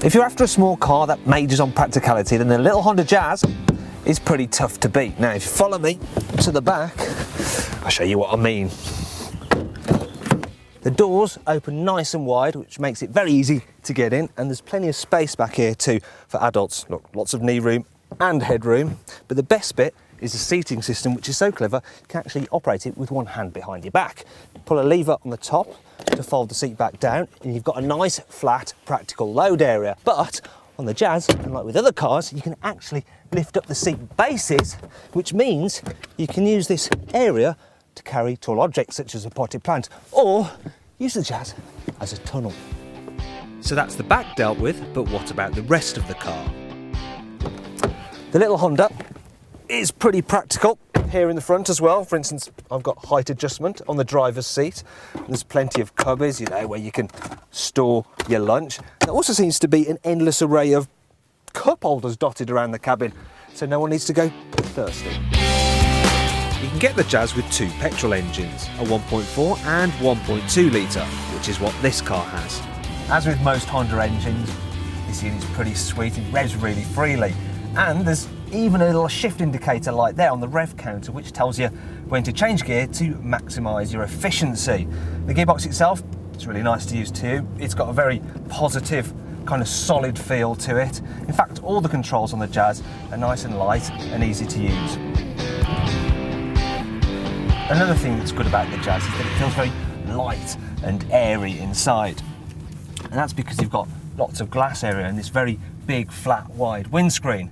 If you're after a small car that majors on practicality, then the little Honda Jazz is pretty tough to beat. Now, if you follow me to the back, I'll show you what I mean. The doors open nice and wide, which makes it very easy to get in, and there's plenty of space back here too for adults. Look, lots of knee room and headroom, but the best bit is the seating system, which is so clever, you can actually operate it with one hand behind your back. Pull a lever on the top to fold the seat back down, and you've got a nice, flat, practical load area. But on the Jazz, unlike with other cars, you can actually lift up the seat bases, which means you can use this area to carry tall objects such as a potted plant, or use the Jazz as a tunnel. So that's the back dealt with, but what about the rest of the car? The little Honda is pretty practical here in the front as well. For instance, I've got height adjustment on the driver's seat. There's plenty of cupboards, you know, where you can store your lunch. There also seems to be an endless array of cup holders dotted around the cabin, so no one needs to go thirsty. You can get the Jazz with two petrol engines, a 1.4 and 1.2 litre, which is what this car has. As with most Honda engines, this unit's pretty sweet, it revs really freely, and there's even a little shift indicator light there on the rev counter, which tells you when to change gear to maximise your efficiency. The gearbox itself, it's really nice to use too. It's got a very positive, kind of solid feel to it. In fact, all the controls on the Jazz are nice and light and easy to use. Another thing that's good about the Jazz is that it feels very light and airy inside. And that's because you've got lots of glass area and this very big, flat, wide windscreen.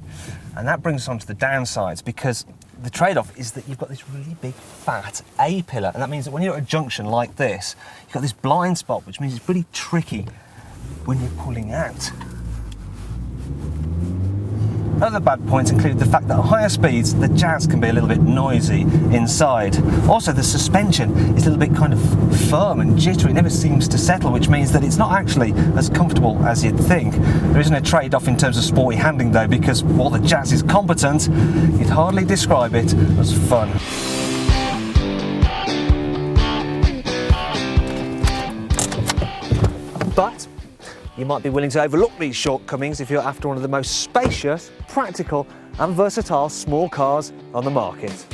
And that brings us on to the downsides, because the trade-off is that you've got this really big, fat A-pillar. And that means that when you're at a junction like this, you've got this blind spot, which means it's pretty tricky when you're pulling out. Other bad points include the fact that at higher speeds, the Jazz can be a little bit noisy inside. Also, the suspension is a little bit kind of firm and jittery. It never seems to settle, which means that it's not actually as comfortable as you'd think. There isn't a trade-off in terms of sporty handling though, because while the Jazz is competent, you'd hardly describe it as fun. But you might be willing to overlook these shortcomings if you're after one of the most spacious, practical and versatile small cars on the market.